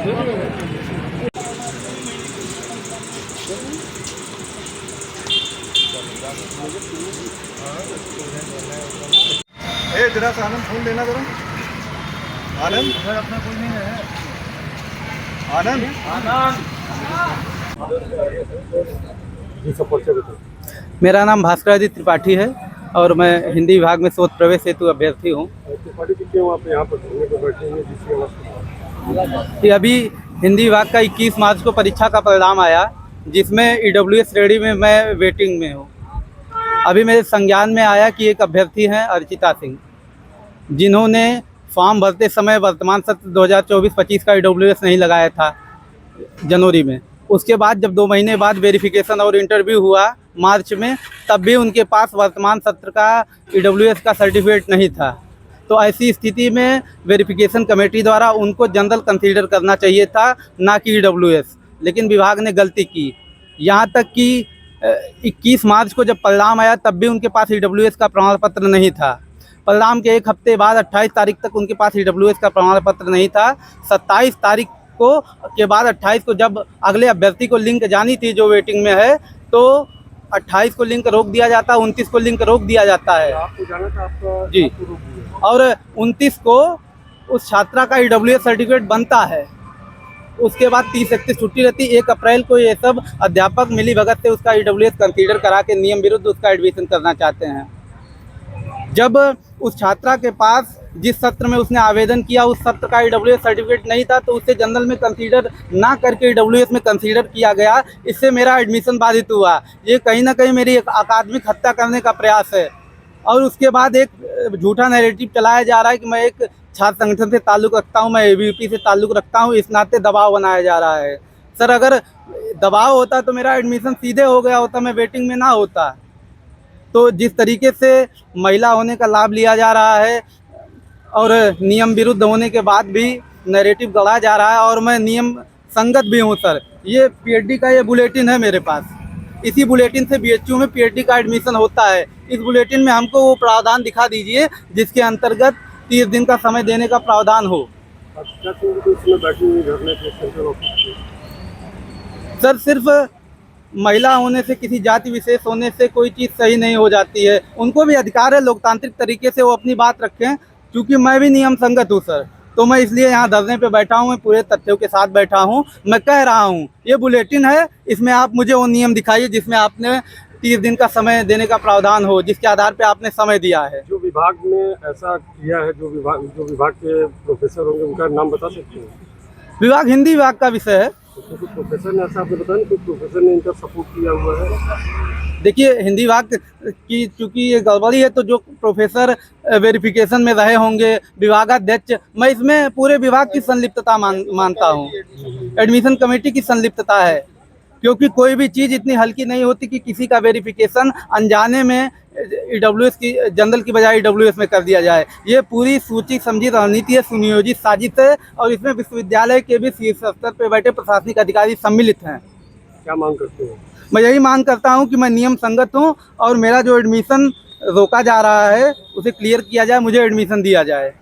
जरा सा आनंद फोन देना जरा। आनंद सर अपना कोई नहीं है। आनंद मेरा नाम भास्कर आदित्य त्रिपाठी है और मैं हिंदी विभाग में शोध प्रवेश हेतु अभ्यर्थी हूँ। कि अभी हिंदी विभाग का 21 मार्च को परीक्षा का परिणाम आया, जिसमें EWS श्रेणी में मैं वेटिंग में हूँ। अभी मेरे संज्ञान में आया कि एक अभ्यर्थी हैं अर्चिता सिंह, जिन्होंने फॉर्म भरते समय वर्तमान सत्र 2024-25 का EWS नहीं लगाया था जनवरी में। उसके बाद जब 2 महीने बाद वेरिफिकेशन और इंटरव्यू हुआ मार्च में, तब भी उनके पास वर्तमान सत्र का EWS का सर्टिफिकेट नहीं था। तो ऐसी स्थिति में वेरिफिकेशन कमेटी द्वारा उनको जनरल कंसीडर करना चाहिए था, ना कि EWS। लेकिन विभाग ने गलती की। यहाँ तक कि 21 मार्च को जब परिणाम आया तब भी उनके पास EWS का प्रमाण पत्र नहीं था। परिणाम के 1 हफ्ते बाद 28 तारीख तक उनके पास EWS का प्रमाण पत्र नहीं था। 27 तारीख को के बाद 28 को जब अगले अभ्यर्थी को लिंक जानी थी जो वेटिंग में है, तो 28 को लिंक रोक दिया जाता है, 29 को लिंक रोक दिया जाता है। आपको जाना था आपका जी, और 29 को उस छात्रा का EWS सर्टिफिकेट बनता है। उसके बाद 30-31 छुट्टी रहती। 1 अप्रैल को ये सब अध्यापक मिली भगत से उसका EWS कंसीडर करा के नियम विरुद्ध उसका एडमिशन करना चाहते हैं। जब उस छात्रा के पास जिस सत्र में उसने आवेदन किया उस सत्र का EWS सर्टिफिकेट नहीं था, तो उसे जनरल में कंसीडर ना करके EWS में कंसीडर किया गया। इससे मेरा एडमिशन बाधित हुआ। ये कहीं ना कहीं मेरी अकादमिक हत्या करने का प्रयास है। और उसके बाद एक झूठा नैरेटिव चलाया जा रहा है कि मैं एक छात्र संगठन से ताल्लुक़ रखता हूँ, मैं ABVP से ताल्लुक़ रखता हूँ, इस नाते दबाव बनाया जा रहा है। सर, अगर दबाव होता तो मेरा एडमिशन सीधे हो गया होता, मैं वेटिंग में ना होता। तो जिस तरीके से महिला होने का लाभ लिया जा रहा है और नियम विरुद्ध होने के बाद भी नैरेटिव गढ़ा जा रहा है, और मैं नियम संगत भी हूँ सर। ये PhD का ये बुलेटिन है मेरे पास। इसी बुलेटिन से BHU में PhD का एडमिशन होता है। इस बुलेटिन में हमको वो प्रावधान दिखा दीजिए जिसके अंतर्गत 30 दिन का समय देने का प्रावधान हो। सर, सिर्फ महिला होने से, किसी जाति विशेष होने से कोई चीज़ सही नहीं हो जाती है। उनको भी अधिकार है लोकतांत्रिक तरीके से वो अपनी बात रखें। क्योंकि मैं भी नियम संगत हूँ सर, तो मैं इसलिए यहाँ धरने पे बैठा हूँ। मैं पूरे तथ्यों के साथ बैठा हूँ। मैं कह रहा हूँ ये बुलेटिन है, इसमें आप मुझे वो नियम दिखाइए जिसमें आपने 30 दिन का समय देने का प्रावधान हो, जिसके आधार पे आपने समय दिया है। जो विभाग ने ऐसा किया है, जो विभाग के प्रोफेसर होंगे उनका नाम बता सकते हैं? विभाग हिंदी विभाग का विषय है। तो प्रोफेसर ने ऐसा आपने बताया कि प्रोफेसर ने इनका सपोर्ट किया हुआ है? देखिए, हिंदी विभाग की चूँकि ये गड़बड़ी है, तो जो प्रोफेसर वेरिफिकेशन में रहे होंगे, विभागाध्यक्ष, मैं इसमें पूरे विभाग की संलिप्तता मानता हूँ। एडमिशन कमेटी की संलिप्तता है, क्योंकि कोई भी चीज़ इतनी हल्की नहीं होती कि किसी का वेरिफिकेशन अनजाने में EWS की जनरल की बजाय EWS में कर दिया जाए। ये पूरी सूची समझी रणनीति है, सुनियोजित साजिश है, और इसमें विश्वविद्यालय के भी शीर्ष स्तर पर बैठे प्रशासनिक अधिकारी सम्मिलित हैं। क्या मांग करते हो? मैं यही मांग करता हूं कि मैं नियम संगत हूं और मेरा जो एडमिशन रोका जा रहा है उसे क्लियर किया जाए, मुझे एडमिशन दिया जाए।